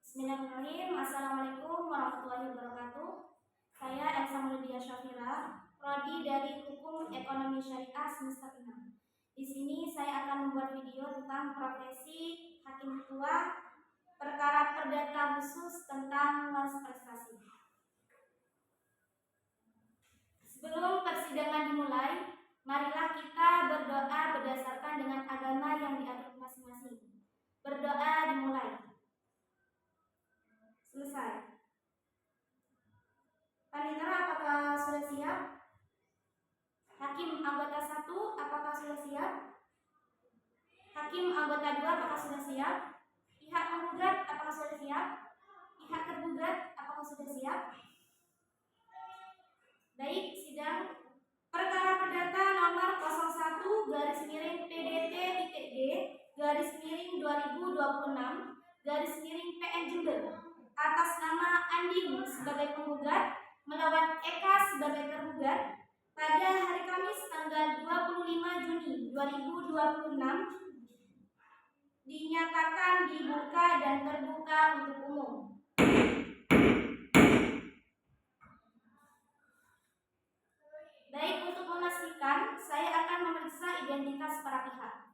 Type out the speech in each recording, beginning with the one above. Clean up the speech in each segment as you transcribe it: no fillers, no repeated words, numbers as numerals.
Bismillahirrahmanirrahim. Assalamualaikum warahmatullahi wabarakatuh. Saya Elsa Mulydia Syafira, prodi dari Hukum Ekonomi Syariah semester 6. Di sini saya akan membuat video tentang profesi hakim ketua, perkara perdata khusus tentang luas prestasi. Sebelum persidangan dimulai, marilah kita berdoa berdasarkan dengan agama yang dianut masing-masing. Berdoa dimulai. Selesai. Panitera, apakah sudah siap? Hakim anggota 1, apakah sudah siap? Hakim anggota 2, apakah sudah siap? Pihak penggugat, apakah sudah siap? Pihak tergugat, apakah sudah siap? Baik, sidang perkara perdata nomor 01-PDT-D-2026-PN Jember atas nama Andin sebagai penggugat melawan Eka sebagai tergugat pada hari Kamis tanggal 25 Juni 2026 dinyatakan dibuka dan terbuka untuk umum. Baik, untuk memastikan, saya akan memeriksa identitas para pihak.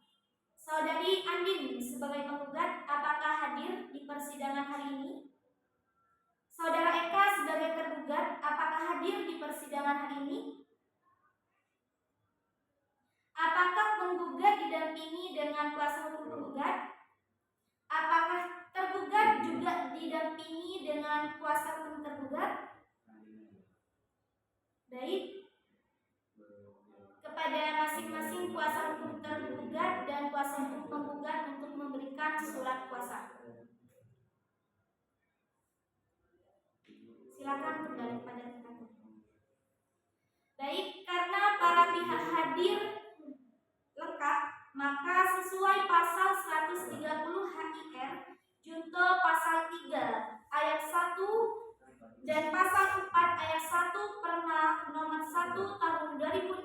Saudari Andin sebagai penggugat, apakah hadir di persidangan hari ini? Saudara Eka sebagai tergugat, apakah hadir di persidangan hari ini? Apakah penggugat didampingi dengan kuasa hukum penggugat? Apakah tergugat juga didampingi dengan kuasa hukum tergugat? Baik. Kepada masing-masing kuasa hukum tergugat dan kuasa hukum penggugat untuk memberikan surat kuasa. Silakan kembali pada tempatnya. Baik, karena para pihak hadir lengkap, maka sesuai pasal 130 HIR junto pasal 3 ayat 1 dan pasal 4 ayat 1 Perma nomor 1 tahun 2016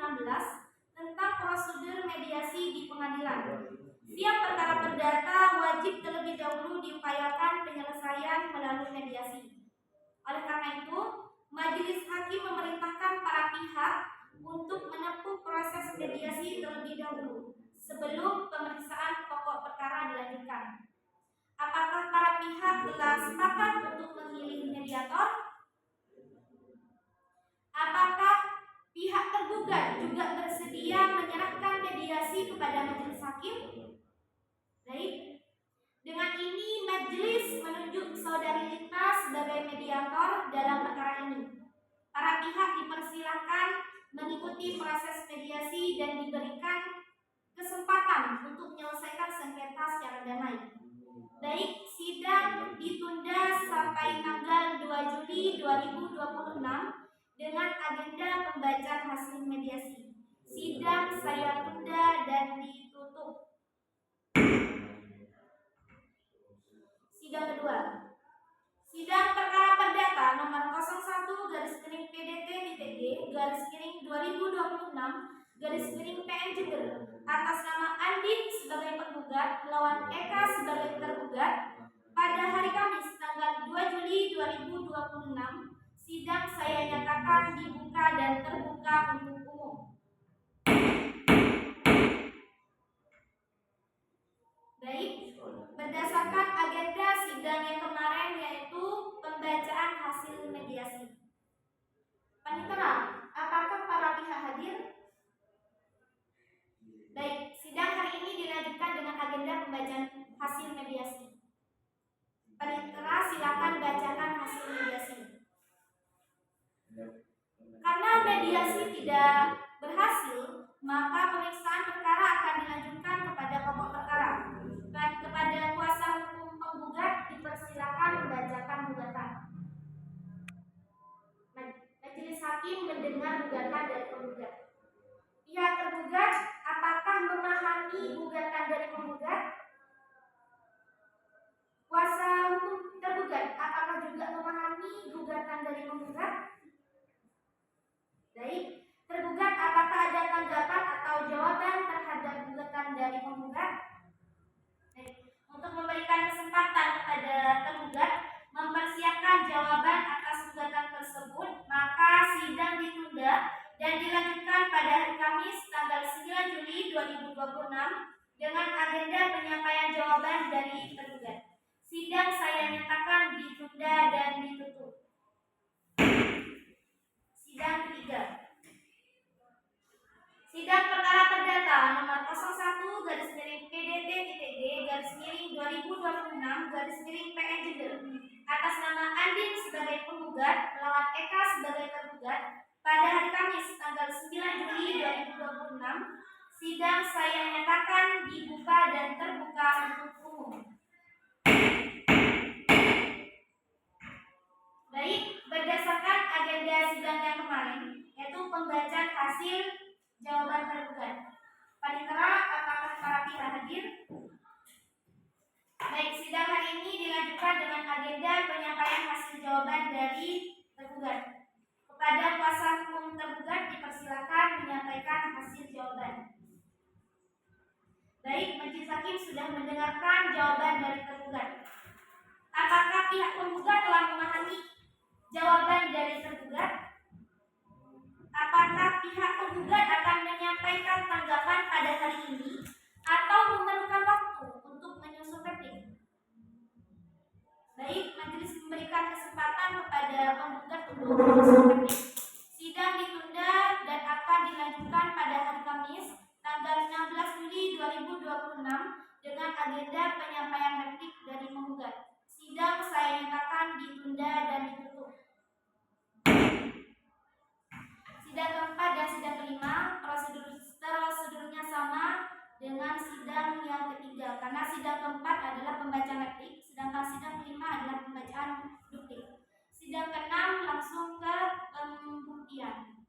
tentang prosedur mediasi di pengadilan. Setiap perkara perdata wajib terlebih dahulu diupayakan penyelesaian melalui mediasi. Oleh karena itu, Majelis Hakim memerintahkan para pihak untuk menempuh proses mediasi terlebih dahulu sebelum pemeriksaan pokok perkara dilanjutkan. Apakah para pihak telah sepakat untuk memilih mediator? Apakah pihak tergugat juga bersedia menyerahkan mediasi kepada Majelis Hakim? Baik. Dengan ini majelis menunjuk Saudari Lita sebagai mediator dalam perkara ini. Para pihak dipersilakan mengikuti proses mediasi dan diberikan kesempatan untuk menyelesaikan sengketa secara damai. Baik, sidang ditunda sampai tanggal 2 Juli 2026 dengan agenda pembacaan hasil mediasi. Sidang saya tunda dan ditutup. Sidang kedua. Sidang perkara perdata nomor 01-PDT-D-2026-PN Jember atas nama Andin sebagai penggugat melawan Eka sebagai tergugat pada hari Kamis tanggal 2 Juli 2026. Sidang saya nyatakan dibuka dan terbuka untuk umum. Baik, berdasarkan agenda sidang yang kemarin yaitu pembacaan hasil mediasi. Panitera, apakah para pihak hadir? Baik, sidang hari ini dilanjutkan dengan agenda pembacaan hasil mediasi. Panitera, silakan bacakan hasil mediasi. Karena mediasi PN Jember atas nama Andin sebagai penggugat melawan Eka sebagai tergugat pada hari Kamis tanggal 9 Juli 2026. Sidang saya nyatakan dibuka dan terbuka untuk umum. Baik, berdasarkan agenda sidang yang kemarin, yaitu pembacaan hasil jawaban tergugat. Panitera, apakah para pihak hadir? Baik, sidang hari ini dilanjutkan dengan agenda penyampaian hasil jawaban dari tergugat. Kepada kuasa hukum tergugat dipersilakan menyampaikan hasil jawaban. Baik, majelis hakim sudah mendengarkan jawaban dari tergugat. Apakah pihak penggugat telah memahami jawaban dari tergugat? Apakah pihak penggugat akan menyampaikan tanggapan pada hari ini atau memerlukan waktu untuk menyusun replik? Baik, majelis memberikan kesempatan kepada penggugat untuk menyusun replik. Sidang ditunda dan akan dilanjutkan pada hari Kamis tanggal 16 Juli 2026 dengan agenda penyampaian replik dari penggugat. Sidang saya nyatakan ditunda dan ditutup. Sidang keempat dan sidang kelima prosedurnya sama dengan sidang yang ketiga karena sidang keempat adalah pembacaan replik, sedangkan sidang kelima adalah pembacaan duplik. Sidang keenam langsung ke pembuktian.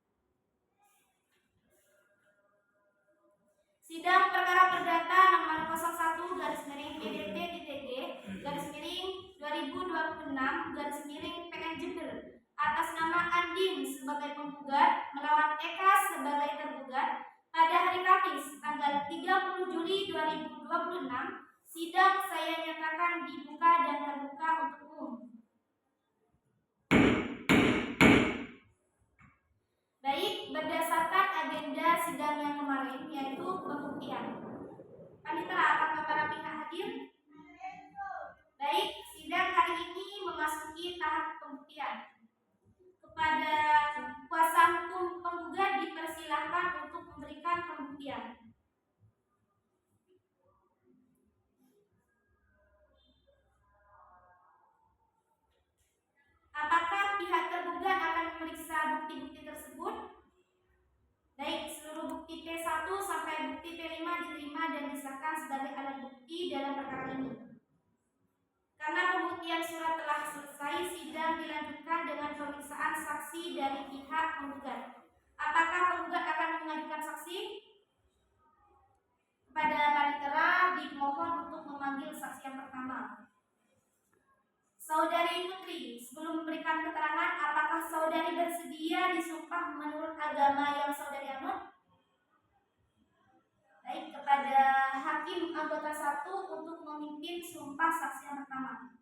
Sidang perkara perdata nomor 01-PDT-DG/2026/PN Jember atas nama Andin sebagai penggugat melawan Eka sebagai tergugat pada hari Kamis tanggal 30 Juli 2026. Sidang saya nyatakan dibuka dan terbuka untuk umum. Baik, berdasarkan agenda sidang yang kemarin yaitu pembuktian. Panitera, apakah para pihak hadir? Baik, sidang hari ini memasuki tahap pembuktian. Kepada kuasa hukum penggugat dipersilahkan untuk memberikan pembuktian. Apakah pihak tergugat akan memeriksa bukti-bukti tersebut? Baik, seluruh bukti P1 sampai bukti P5 diterima dan disahkan sebagai alat bukti dalam perkara ini. Karena pembuktian surat telah selesai, sidang dilanjutkan dengan pemeriksaan saksi dari pihak penggugat. Apakah penggugat akan mengajukan saksi? Kepada panitera dimohon untuk memanggil saksi yang pertama. Saudari Putri, sebelum memberikan keterangan, apakah saudari bersedia disumpah menurut agama yang saudari anut? Baik, kepada hakim anggota 1 untuk memimpin sumpah saksi yang pertama.